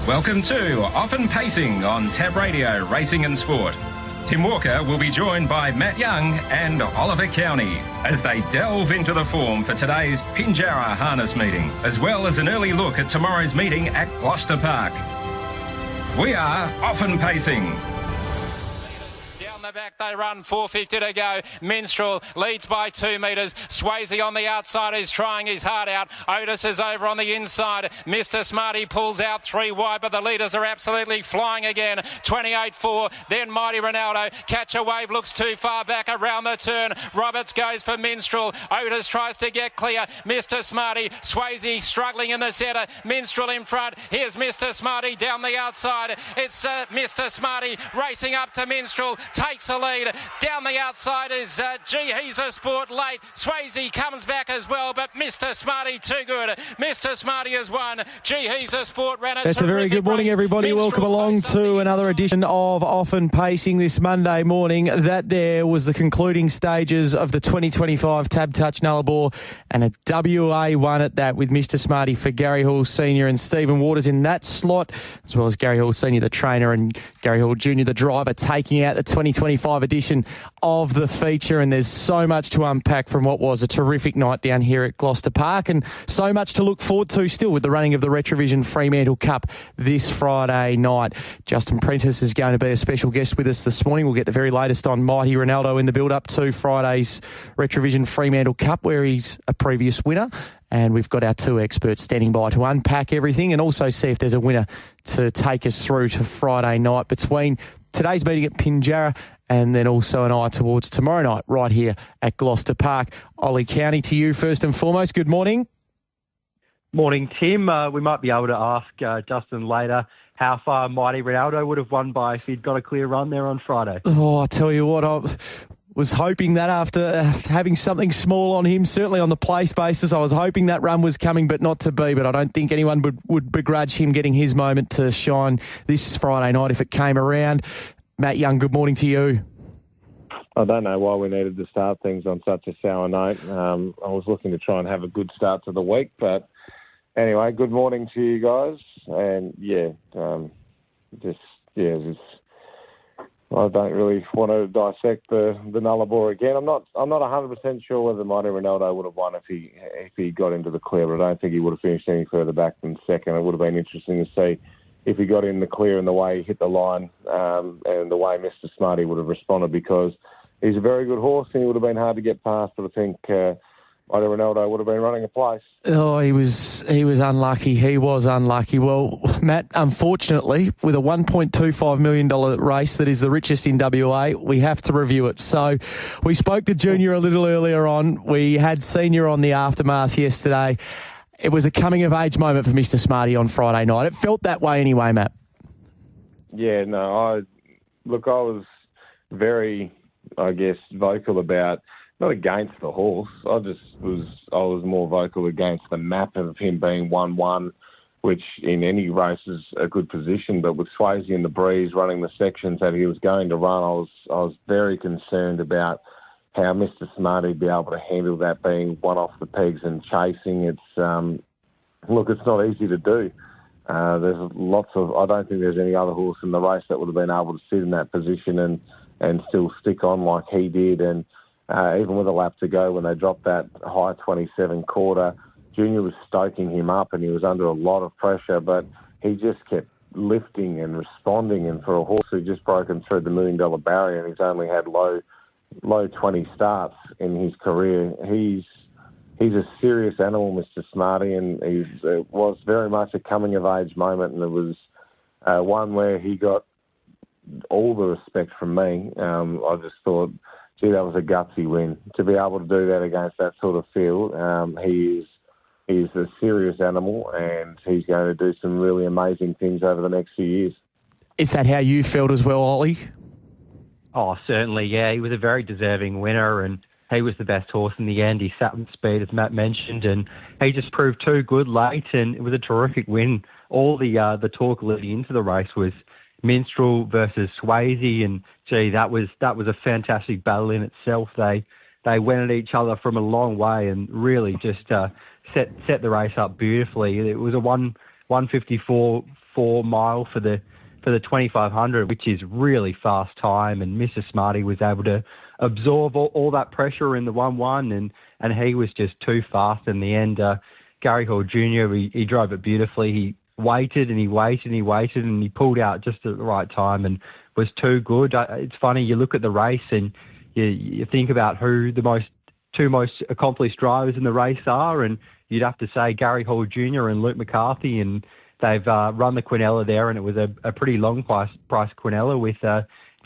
Welcome to Often Pacing on Tab Radio Racing and Sport. Tim Walker will be joined by Matt Young and Oliver Cownie as they delve into the form for today's Pinjarra harness meeting, as well as an early look at tomorrow's meeting at Gloucester Park. We are Often Pacing. The back they run, 4.50 to go. Minstrel leads by 2 metres. Swayze on the outside is trying his heart out. Otis is over on the inside. Mister Smartee pulls out 3 wide, but the leaders are absolutely flying again. 28-4, then Mighty Ronaldo. Catch a Wave looks too far back around the turn. Roberts goes for Minstrel. Otis tries to get clear. Mister Smartee, Swayze struggling in the centre. Minstrel in front. Here's Mister Smartee down the outside. It's Mister Smartee racing up to Minstrel. Takes the lead. Down the outside is He's a Sport late. Swayze comes back as well, but Mister Smartee too good. Mister Smartee has won. He's a Sport ran a That's a very good morning, everybody. Welcome along to another edition of Often Pacing this Monday morning. That there was the concluding stages of the 2025 Tab Touch Nullabor, and a WA one at that, with Mister Smartee for Gary Hall Senior and Stephen Waters in that slot, as well as Gary Hall Senior, the trainer, and Gary Hall Junior, the driver, taking out the 2025 edition of the feature. And there's so much to unpack from what was a terrific night down here at Gloucester Park, and so much to look forward to still with the running of the Retrovision Fremantle Cup this Friday night. Justin Prentice is going to be a special guest with us this morning. We'll get the very latest on Mighty Ronaldo in the build-up to Friday's Retrovision Fremantle Cup, where he's a previous winner. And we've got our 2 experts standing by to unpack everything and also see if there's a winner to take us through to Friday night between today's meeting at Pinjarra and then also an eye towards tomorrow night right here at Gloucester Park. Ollie Cownie, to you first and foremost. Good morning. Morning, Tim. We might be able to ask Justin later how far Mighty Ronaldo would have won by if he'd got a clear run there on Friday. Oh, I tell you what, I was hoping that after having something small on him, certainly on the place basis, I was hoping that run was coming, but not to be. But I don't think anyone would begrudge him getting his moment to shine this Friday night if it came around. Matt Young, good morning to you. I don't know why we needed to start things on such a sour note. I was looking to try and have a good start to the week, but anyway, good morning to you guys. And I don't really want to dissect the Nullabor again. I'm not 100% sure whether Mighty Ronaldo would have won if he got into the clear, but I don't think he would have finished any further back than second. It would have been interesting to see if he got in the clear and the way he hit the line, and the way Mister Smartee would have responded, because he's a very good horse and he would have been hard to get past, but I think Mighty Ronaldo would have been running a place. Oh, he was unlucky. He was unlucky. Well, Matt, unfortunately, with a $1.25 million race that is the richest in WA, we have to review it. So we spoke to Junior a little earlier on. We had Senior on the aftermath yesterday. It was a coming-of-age moment for Mister Smartee on Friday night. It felt that way anyway, Matt. Yeah, no, I was very, vocal about, not against the horse. I was more vocal against the map of him being 1-1, which in any race is a good position. But with Swayze in the breeze running the sections that he was going to run, I was very concerned about how Mister Smartee would be able to handle that, being one off the pegs and chasing. It's not easy to do. I don't think there's any other horse in the race that would have been able to sit in that position and still stick on like he did. And even with a lap to go, when they dropped that high 27 quarter, Junior was stoking him up and he was under a lot of pressure, but he just kept lifting and responding. And for a horse who just broken through the $1 million barrier and he's only had low 20 starts in his career, he's a serious animal, Mister Smartee, and it was very much a coming-of-age moment, and it was one where he got all the respect from me. I just thought, gee, that was a gutsy win. To be able to do that against that sort of field, he's a serious animal, and he's going to do some really amazing things over the next few years. Is that how you felt as well, Ollie? Oh, certainly, yeah. He was a very deserving winner, and he was the best horse in the end. He sat with speed, as Matt mentioned, and he just proved too good late, and it was a terrific win. All the talk leading into the race was Minstrel versus Swayze, and gee, that was a fantastic battle in itself. They went at each other from a long way and really just set the race up beautifully. It was a 154 1:04 mile for the 2500, which is really fast time. And Mister Smartee was able to absorb all that pressure in the 1-1, and he was just too fast in the end. Gary Hall Jr., he drove it beautifully. He waited and he waited and he waited, and he pulled out just at the right time and was too good. It's funny, you look at the race and you think about who the two most accomplished drivers in the race are, and you'd have to say Gary Hall Jr. and Luke McCarthy, and they've run the Quinella there, and it was a pretty long price Quinella with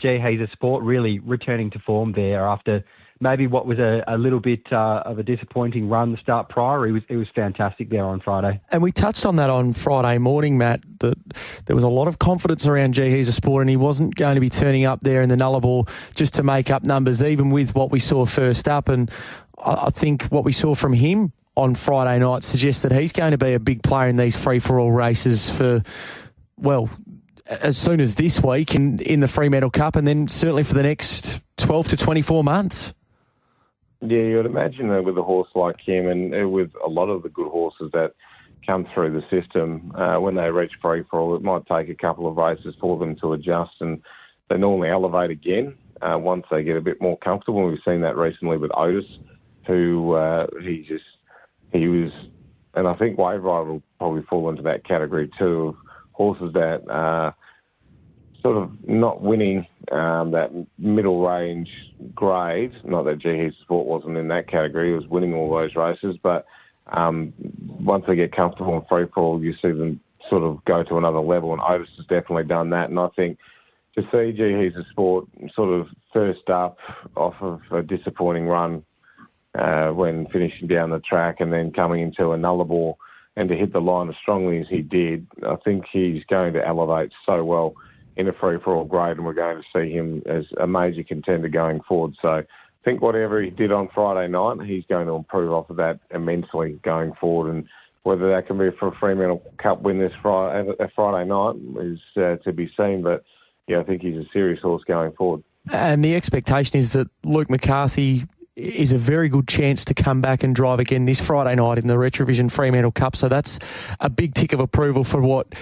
G. Sport really returning to form there after maybe what was a little bit of a disappointing run the start prior. It was fantastic there on Friday. And we touched on that on Friday morning, Matt, that there was a lot of confidence around G. Sport, and he wasn't going to be turning up there in the Nullabor just to make up numbers, even with what we saw first up. And I think what we saw from him on Friday night suggests that he's going to be a big player in these free-for-all races for, well, as soon as this week in the Fremantle Cup, and then certainly for the next 12 to 24 months. Yeah, you would imagine that with a horse like him, and with a lot of the good horses that come through the system, when they reach free-for-all, it might take a couple of races for them to adjust, and they normally elevate again once they get a bit more comfortable. We've seen that recently with Otis, who he was, and I think Wave Rider will probably fall into that category too, of horses that are sort of not winning that middle range grade. Not that GE Sport wasn't in that category, he was winning all those races, but once they get comfortable in free-for-all, you see them sort of go to another level, and Otis has definitely done that. And I think to see GE Sport sort of first up off of a disappointing run when finishing down the track and then coming into a Nullabor, and to hit the line as strongly as he did, I think he's going to elevate so well in a free-for-all grade, and we're going to see him as a major contender going forward. So I think whatever he did on Friday night, he's going to improve off of that immensely going forward, and whether that can be for a Fremantle Cup win this Friday night is to be seen, but yeah, I think he's a serious horse going forward. And the expectation is that Luke McCarthy is a very good chance to come back and drive again this Friday night in the Retrovision Fremantle Cup. So that's a big tick of approval for what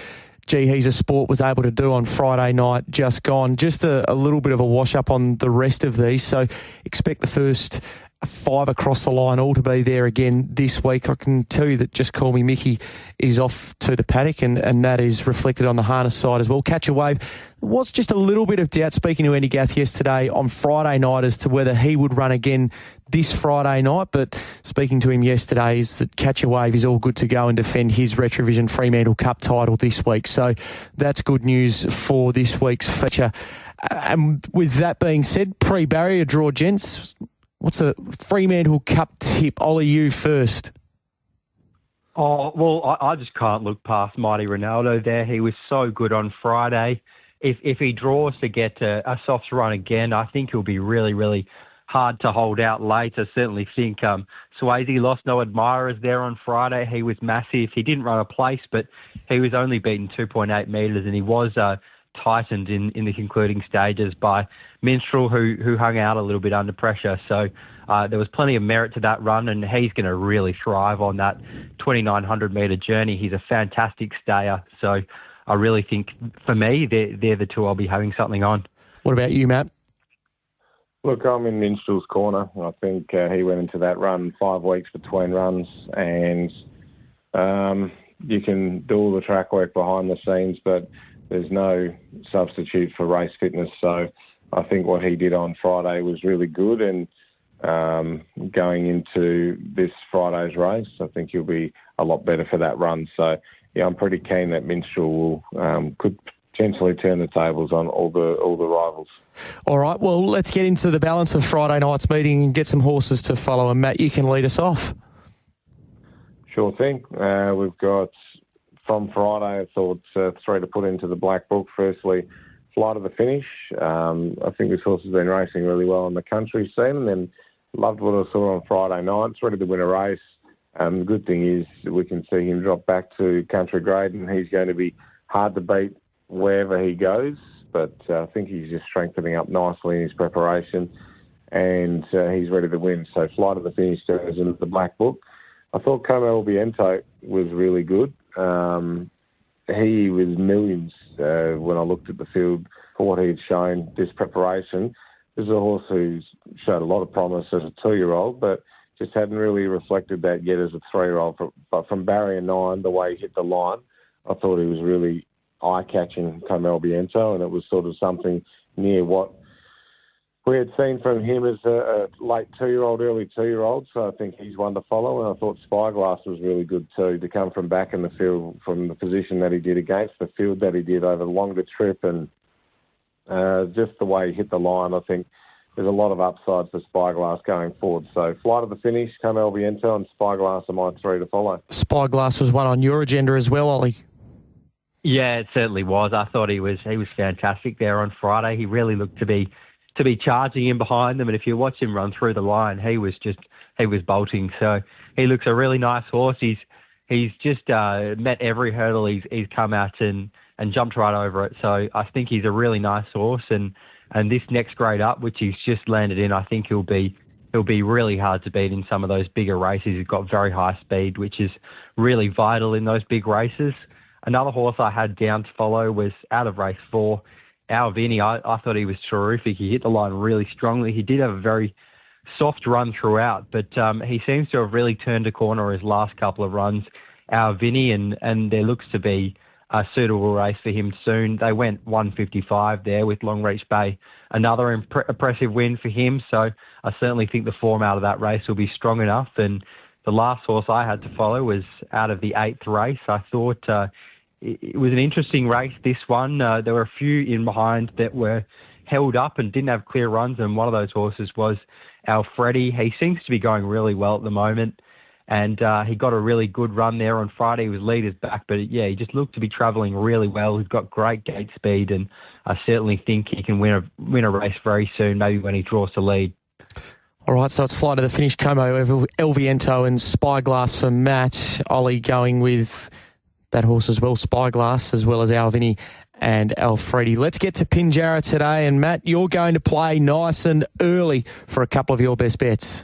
G. Sport was able to do on Friday night just gone. Just a little bit of a wash-up on the rest of these. So expect the first 5 across the line all to be there again this week. I can tell you that Just Call Me Mickey is off to the paddock, and that is reflected on the harness side as well. Catch a Wave. There was just a little bit of doubt, speaking to Andy Gath yesterday on Friday night, as to whether he would run again this Friday night, but speaking to him yesterday is that Catch a Wave is all good to go and defend his Retrovision Fremantle Cup title this week. So that's good news for this week's feature. And with that being said, pre-barrier draw, gents, what's a Fremantle Cup tip? Ollie, you first. Oh, well, I just can't look past Mighty Ronaldo there. He was so good on Friday. If he draws to get a soft run again, I think he'll be really, really hard to hold out late. I certainly think Swayze lost no admirers there on Friday. He was massive. He didn't run a place, but he was only beaten 2.8 metres, and he was tightened in the concluding stages by Minstrel, who hung out a little bit under pressure. So there was plenty of merit to that run, and he's going to really thrive on that 2,900 metre journey. He's a fantastic stayer. So I really think, for me, they're the two I'll be having something on. What about you, Matt? Look, I'm in Minstrel's corner. I think he went into that run 5 weeks between runs, and you can do all the track work behind the scenes, but there's no substitute for race fitness. So I think what he did on Friday was really good, and going into this Friday's race, I think he'll be a lot better for that run. So, yeah, I'm pretty keen that Minstrel could potentially turn the tables on all the rivals. All right, well, let's get into the balance of Friday night's meeting and get some horses to follow. And Matt, you can lead us off. Sure thing. We've got, from Friday, I thought 3 to put into the black book. Firstly, Flight of the Finish. I think this horse has been racing really well in the country scene, and then loved what I saw on Friday night. It's ready to win a race. The good thing is we can see him drop back to country grade, and he's going to be hard to beat wherever he goes. But I think he's just strengthening up nicely in his preparation, and he's ready to win. So Flight of the Finish goes into the black book. I thought Como El Viento was really good. he was millions when I looked at the field for what he had shown this preparation. This is a horse who's showed a lot of promise as a 2-year-old, but just hadn't really reflected that yet as a 3-year-old. But from barrier 9, the way he hit the line, I thought he was really eye-catching come El Viento, and it was sort of something near what we had seen from him as a late 2-year-old, early 2-year-old. So I think he's one to follow, and I thought Spyglass was really good too, to come from back in the field from the position that he did against the field that he did over the longer trip, and just the way he hit the line. I think there's a lot of upside for Spyglass going forward. So Flight of the Finish, Come El Viento, and Spyglass are my 3 to follow. Spyglass was one on your agenda as well, Ollie. Yeah, it certainly was. I thought he was fantastic there on Friday. He really looked to be charging in behind them, and if you watch him run through the line, he was bolting. So he looks a really nice horse. He's just met every hurdle he's come at and jumped right over it. So I think he's a really nice horse, and this next grade up, which he's just landed in, I think he'll be really hard to beat in some of those bigger races. He's got very high speed, which is really vital in those big races. Another horse I had down to follow was out of race 4, Our Vinny. I thought he was terrific. He hit the line really strongly. He did have a very soft run throughout, but he seems to have really turned a corner his last couple of runs, Our Vinny, and there looks to be a suitable race for him soon. They went 155 there with Longreach Bay. Another impressive win for him, so I certainly think the form out of that race will be strong enough. And the last horse I had to follow was out of the 8th race. I thought it was an interesting race, this one. There were a few in behind that were held up and didn't have clear runs, and one of those horses was Alfredi. He seems to be going really well at the moment, and he got a really good run there on Friday. He was leaders back, but yeah, he just looked to be travelling really well. He's got great gate speed, and I certainly think he can win a race very soon, maybe when he draws the lead. All right, so it's Flight of the Finish, Como El Viento and Spyglass for Matt. Ollie going with that horse as well, Spyglass, as well as Alvini and Alfredi. Let's get to Pinjarra today. And Matt, you're going to play nice and early for a couple of your best bets.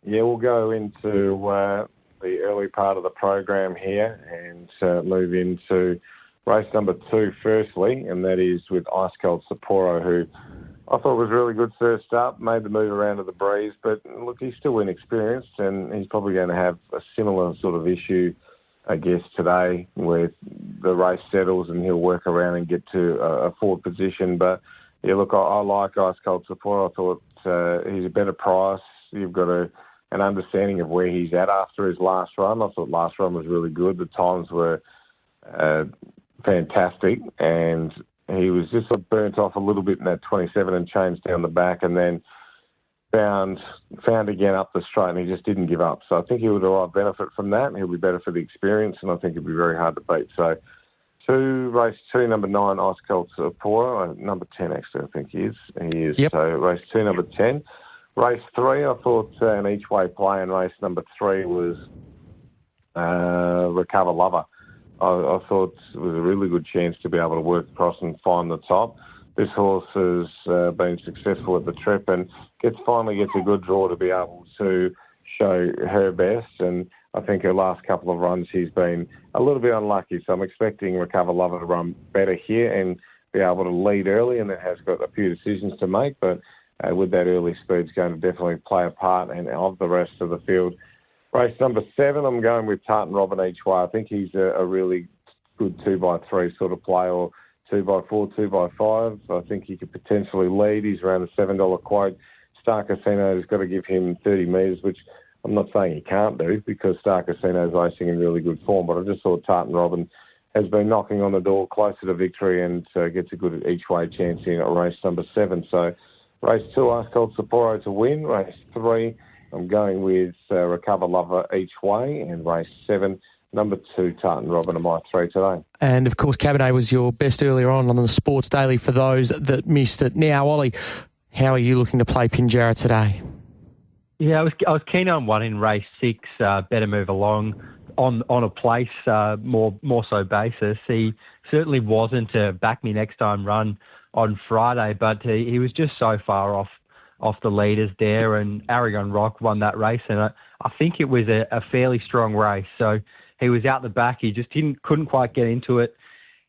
Yeah, we'll go into the early part of the program here and move into race number 2 firstly, and that is with Ice Cold Sapporo, who I thought was really good first up, made the move around to the breeze, but look, he's still inexperienced, and he's probably going to have a similar sort of issue, I guess, today, where the race settles and he'll work around and get to a forward position. But yeah, look, I like Ice Cold Support. I thought he's a better price. You've got an understanding of where he's at after his last run. I thought last run was really good. The times were fantastic, and he was just sort of burnt off a little bit in that 27 and change down the back, and then found again up the straight, and he just didn't give up. So I think he would derive benefit from that, and he'll be better for the experience, and I think it'll be very hard to beat. So race 2, number 9, Ice Cold Sapporo, number 10 actually, I think he is. Yep. So race 2, number 10. Race 3, I thought an each way play in race number 3 was Recover Lover. I thought it was a really good chance to be able to work across and find the top. This horse has been successful at the trip and finally gets a good draw to be able to show her best. And I think her last couple of runs, she's been a little bit unlucky. So I'm expecting Recover Lover to run better here and be able to lead early, and it has got a few decisions to make. But with that early speed, it's going to definitely play a part and of the rest of the field. Race number 7, I'm going with Tartan Robin each way. I think he's a really good 2x3 sort of play, or 2x4, 2x5. I think he could potentially lead. He's around a $7 quote. Star Casino has got to give him 30 metres, which I'm not saying he can't do, because Star Casino is racing in really good form. But I just thought Tartan Robin has been knocking on the door closer to victory and gets a good each-way chance in at race number 7. So race 2, Ice Cold Sapporo to win. Race 3, I'm going with Recover Lover each way. And race 7, number 2, Tartan Robin are my 3 today. And, of course, Cabernet was your best earlier on the Sports Daily for those that missed it. Now, Ollie, how are you looking to play Pinjarra today? Yeah, I was keen on one in race 6, Better Move Along, on a place, more so basis. He certainly wasn't a back me next time run on Friday, but he was just so far off the leaders there, and Aragon Rock won that race, and I think it was a fairly strong race. So he was out the back. He just couldn't quite get into it.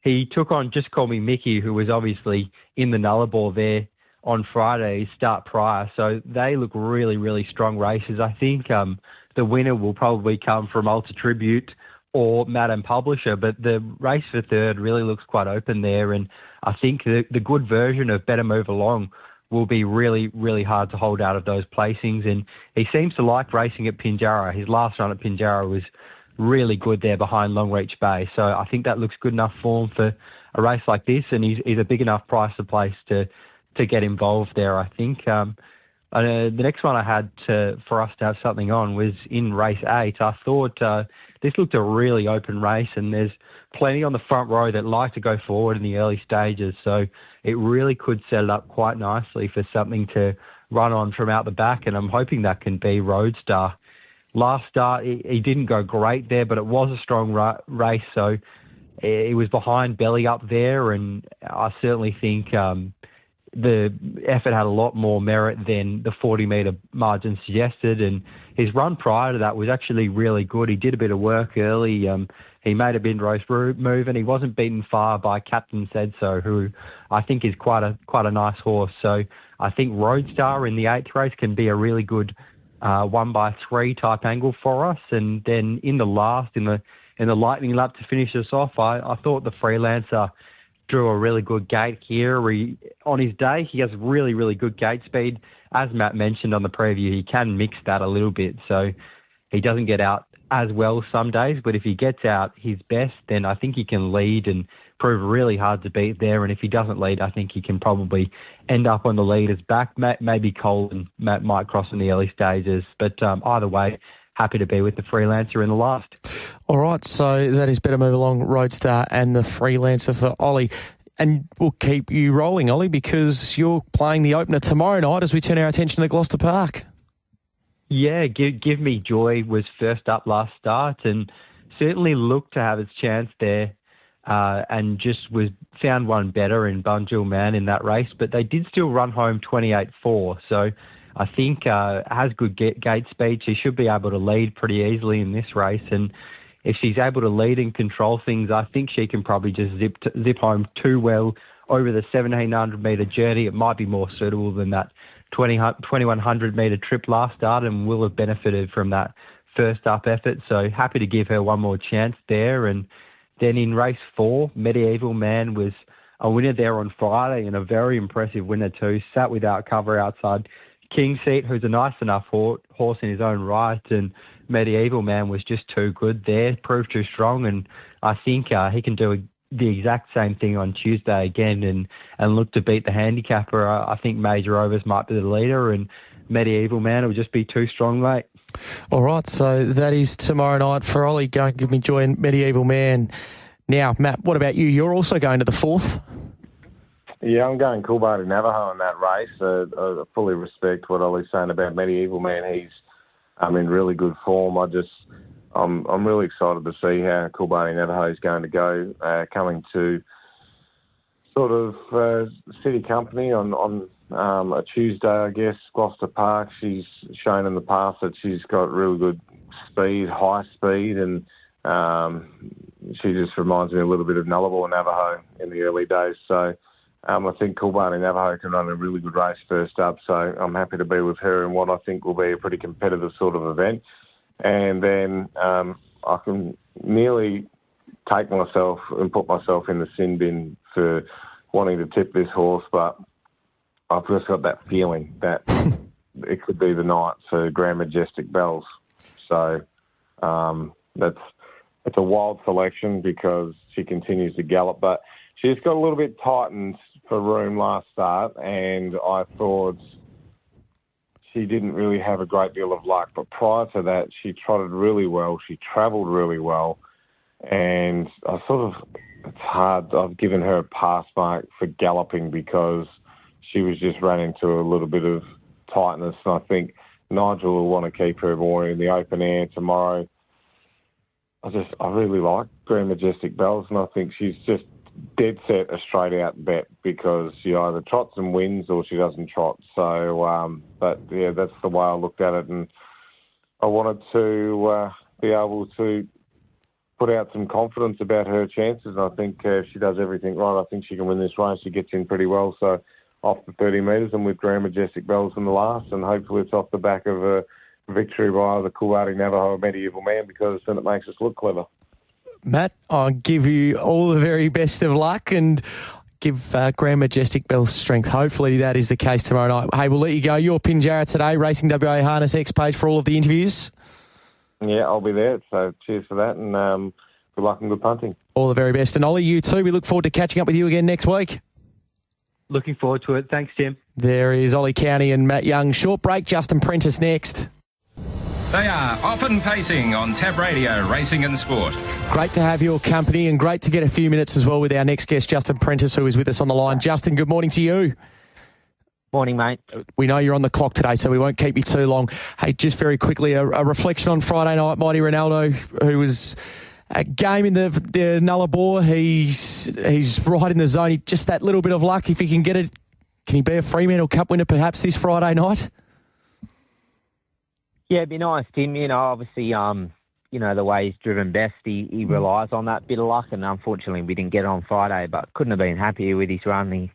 He took on Just Call Me Mickey, who was obviously in the Nullabor there on Friday, start prior. So they look really, really strong races. I think the winner will probably come from Ultra Tribute or Madam Publisher, but the race for third really looks quite open there. And I think the good version of Better Move Along will be really, really hard to hold out of those placings. And he seems to like racing at Pinjarra. His last run at Pinjarra was really good there behind Longreach Bay. So I think that looks good enough for him for a race like this, and he's a big enough price to place to get involved there, I think. The next one I had for us to have something on was in race 8. I thought this looked a really open race, and there's plenty on the front row that like to go forward in the early stages. So it really could set it up quite nicely for something to run on from out the back, and I'm hoping that can be Roadstar. Last start, he didn't go great there, but it was a strong race, so he was behind Belly Up there, and I certainly think the effort had a lot more merit than the 40-metre margin suggested, and his run prior to that was actually really good. He did a bit of work early. He made a mid-race move, and he wasn't beaten far by Captain Said So, who I think is quite a nice horse. So I think Roadstar in the 8th race can be a really good 1x3 type angle for us. And then in the last, in the lightning lap to finish us off, I thought the Freelancer drew a really good gate here. On his day, he has really, really good gate speed. As Matt mentioned on the preview, he can mix that a little bit. So he doesn't get out as well some days, but if he gets out his best, then I think he can lead and prove really hard to beat there. And if he doesn't lead, I think he can probably end up on the leader's back. Maybe Cole and Matt might cross in the early stages. But either way, happy to be with the Freelancer in the last. All right, so that is Better Move Along, Roadstar and the Freelancer for Ollie. And we'll keep you rolling, Ollie, because you're playing the opener tomorrow night as we turn our attention to Gloucester Park. Yeah, Give Me Joy was first up last start and certainly looked to have its chance there and just found one better in Bunjil Man in that race, but they did still run home 28-4. So I think has good gate speed. She should be able to lead pretty easily in this race, and if she's able to lead and control things, I think she can probably just zip home too well over the 1,700-metre journey. It might be more suitable than that 2,100-metre trip last start, and will have benefited from that first-up effort. So happy to give her one more chance there. And then in race 4, Medieval Man was a winner there on Friday, and a very impressive winner too. Sat without cover outside King Seat, who's a nice enough horse in his own right, and Medieval Man was just too good there, proved too strong, and I think he can do the exact same thing on Tuesday again and look to beat the handicapper. I think Major Overs might be the leader, and Medieval Man will just be too strong late. All right, so that is tomorrow night for Ollie. Go Give Me Joy and Medieval Man. Now, Matt, what about you? You're also going to the 4th? Yeah, I'm going Coolbahty Navajo in that race. I fully respect what Ollie's saying about Medieval Man. He's in really good form. I'm really excited to see how Coolbahty Navajo is going to go, coming to sort of city company on a Tuesday, I guess, Gloucester Park. She's shown in the past that she's got really good speed, high speed, and she just reminds me a little bit of Nullabor Navajo in the early days. So I think Coolbahty Navajo can run a really good race first up, so I'm happy to be with her in what I think will be a pretty competitive sort of event. And then I can nearly take myself and put myself in the sin bin for wanting to tip this horse, but I've just got that feeling that it could be the night for Grand Majestic Bells. So it's a wild selection because she continues to gallop, but she's got a little bit tightened for room last start, and I thought she didn't really have a great deal of luck. But prior to that, she trotted really well. She travelled really well. And it's hard. I've given her a pass mark for galloping because she was just running into a little bit of tightness. And I think Nigel will want to keep her more in the open air tomorrow. I really like Grand Majestic Bells, and I think she's just dead set a straight out bet because she either trots and wins or she doesn't trot. So, but yeah, that's the way I looked at it, and I wanted to be able to put out some confidence about her chances. And I think if she does everything right, I think she can win this race. She gets in pretty well. So off the 30 metres and with Grand Majestic Bells in the last, and hopefully it's off the back of a victory by the Coolati Navajo Medieval Man, because then it makes us look clever. Matt, I'll give you all the very best of luck and give Grand Majestic Bells strength. Hopefully that is the case tomorrow night. Hey, we'll let you go. You're Pinjarra today, Racing WA Harness X page for all of the interviews. Yeah, I'll be there. So cheers for that, and good luck and good punting. All the very best. And Ollie, you too. We look forward to catching up with you again next week. Looking forward to it. Thanks, Tim. There is Ollie Cownie and Matt Young. Short break, Justin Prentice next. They are Often Pacing on Tab Radio, Racing and Sport. Great to have your company and great to get a few minutes as well with our next guest, Justin Prentice, who is with us on the line. Justin, good morning to you. Morning, mate. We know you're on the clock today, so we won't keep you too long. Hey, just very quickly, a reflection on Friday night. Mighty Ronaldo, who was a game in the Nullabor, he's right in the zone. Just that little bit of luck, if he can get it, can he be a Fremantle Cup winner perhaps this Friday night? Yeah, it'd be nice, Tim. Obviously, the way he's driven best, he relies on that bit of luck, and unfortunately we didn't get it on Friday, but couldn't have been happier with his run.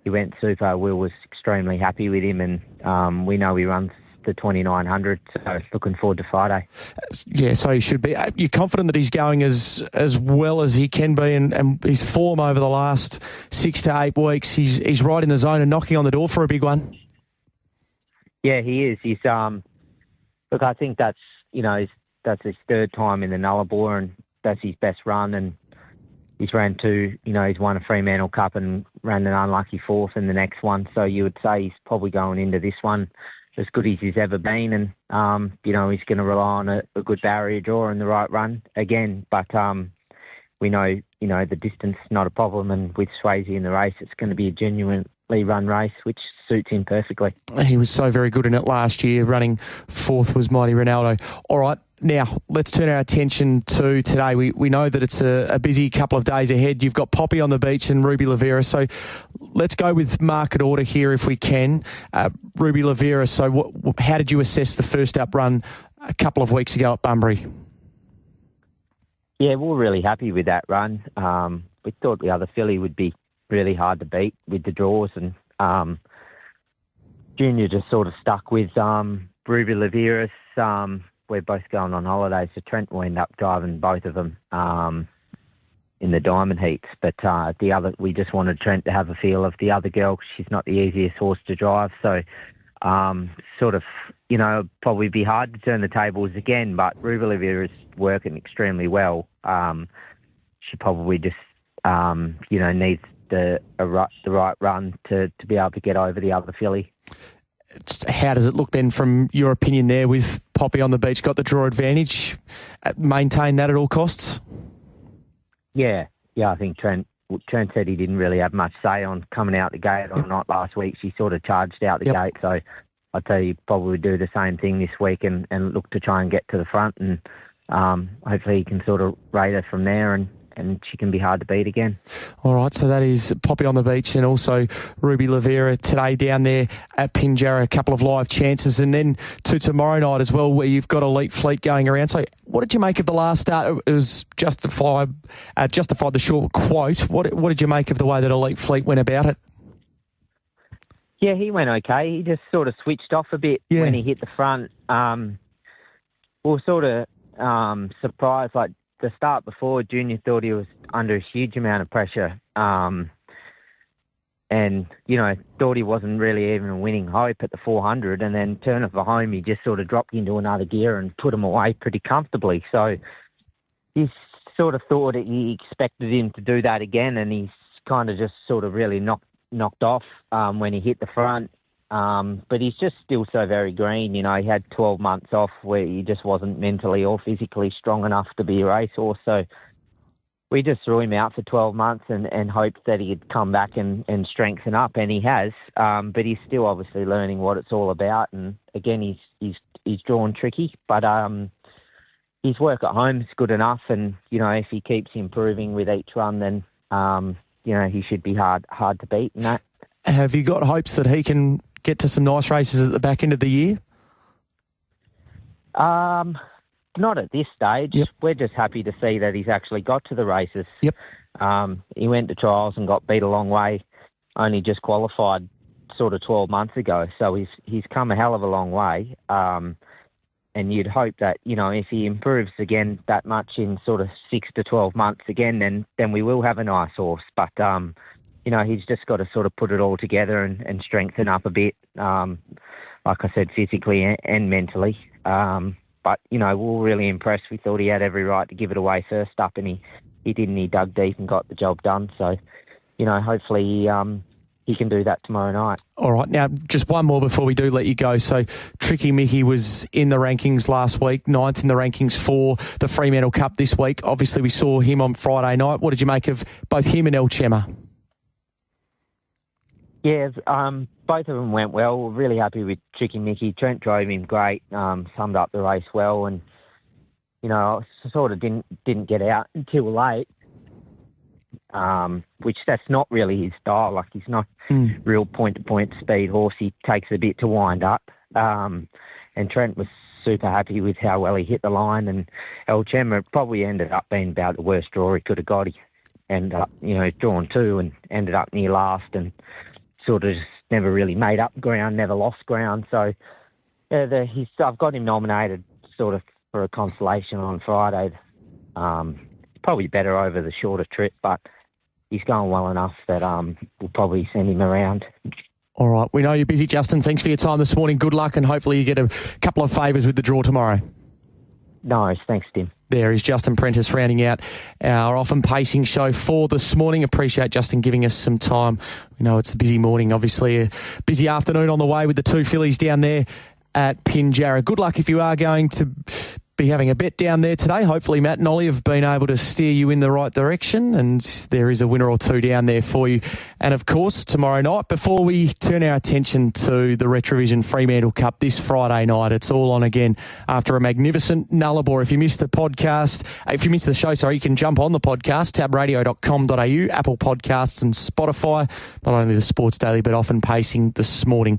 He went super. Will was extremely happy with him, and we know he runs the 2900, so looking forward to Friday. Yeah, so he should be. You're confident that he's going as well as he can be, and his form over the last 6 to 8 weeks, he's right in the zone and knocking on the door for a big one. Yeah, he is. He's look, I think that's his third time in the Nullabor, and that's his best run, and he's ran two. He's won a Fremantle Cup and ran an unlucky fourth in the next one, so you would say he's probably going into this one as good as he's ever been, and he's going to rely on a good barrier draw and the right run again. But we know the distance is not a problem, and with Swayze in the race, it's going to be a genuinely run race, which suits him perfectly. He was so very good in it last year. Running fourth was Mighty Ronaldo. All right, now let's turn our attention to today. We know that it's a busy couple of days ahead. You've got Poppy on the beach and Ruby Lavera, so let's go with market order here if we can. Ruby Lavera, so how did you assess the first up run a couple of weeks ago at Bunbury? Yeah, we're really happy with that run. We thought the other filly would be really hard to beat with the draws, and Junior just sort of stuck with Ruby Lavera's. We're both going on holiday, so Trent will end up driving both of them in the diamond heats. But we just wanted Trent to have a feel of the other girl. She's not the easiest horse to drive, so probably be hard to turn the tables again. But Ruby Lavera is working extremely well. She probably just needs the right run to be able to get over the other filly. How does it look then from your opinion there with Poppy on the beach? Got the draw advantage? Maintain that at all costs? Yeah, I think Trent said he didn't really have much say on coming out the gate or not last week. She sort of charged out the gate, so I'd say he'd probably do the same thing this week and look to try and get to the front, and hopefully he can sort of rate her from there, and she can be hard to beat again. All right, so that is Poppy on the beach and also Ruby Lavera today down there at Pinjarra, a couple of live chances, and then to tomorrow night as well, where you've got Elite Fleet going around. So what did you make of the last start? It was justified the short quote. What did you make of the way that Elite Fleet went about it? Yeah, he went okay. He just sort of switched off a bit when he hit the front. We were sort of surprised, like, the start before, Junior thought he was under a huge amount of pressure, and thought he wasn't really even a winning hope at the 400, and then turning for home, he just sort of dropped into another gear and put him away pretty comfortably. So he sort of thought he expected him to do that again, and he's kind of just sort of really knocked off when he hit the front. But he's just still so very green. He had 12 months off where he just wasn't mentally or physically strong enough to be a racehorse. So we just threw him out for 12 months and hoped that he'd come back and strengthen up, and he has. But he's still obviously learning what it's all about. And again, he's drawn tricky, but his work at home is good enough. And if he keeps improving with each run, then he should be hard to beat in that. Have you got hopes that he can get to some nice races at the back end of the year? not at this stage. Yep. We're just happy to see that he's actually got to the races. Yep. He went to trials and got beat a long way, only just qualified sort of 12 months ago. So he's come a hell of a long way. And you'd hope that, if he improves again that much in sort of 6 to 12 months again, then we will have a nice horse. But, he's just got to sort of put it all together and strengthen up a bit, like I said, physically and mentally. But, we were really impressed. We thought he had every right to give it away first up, and he didn't. He dug deep and got the job done. So, hopefully he can do that tomorrow night. All right. Now, just one more before we do let you go. So, Tricky Mickey was in the rankings last week, 9th in the rankings for the Fremantle Cup this week. Obviously, we saw him on Friday night. What did you make of both him and El Chema? Yeah, both of them went well. We're really happy with Tricky Mickey. Trent drove him great, summed up the race well, and, I sort of didn't get out until late. Which that's not really his style. Like, he's not real point-to-point speed horse. He takes a bit to wind up. And Trent was super happy with how well he hit the line. And El Chema probably ended up being about the worst draw he could have got. He ended up, drawn 2 and ended up near last and sort of just never really made up ground, never lost ground. So I've got him nominated sort of for a consolation on Friday. Probably better over the shorter trip, but he's going well enough that we'll probably send him around. All right. We know you're busy, Justin. Thanks for your time this morning. Good luck, and hopefully you get a couple of favours with the draw tomorrow. Nice. Thanks, Tim. There is Justin Prentice rounding out our Often Pacing show for this morning. Appreciate Justin giving us some time. We know it's a busy morning, obviously a busy afternoon on the way with the 2 fillies down there at Pinjarra. Good luck if you are going to be having a bet down there today. Hopefully Matt and Ollie have been able to steer you in the right direction, and there is a winner or two down there for you. And of course, tomorrow night, before we turn our attention to the Retrovision Fremantle Cup this Friday night, it's all on again after a magnificent Nullabor. If you missed the show, you can jump on the podcast, tabradio.com.au, Apple Podcasts and Spotify. Not only the Sports Daily, but Often Pacing this morning.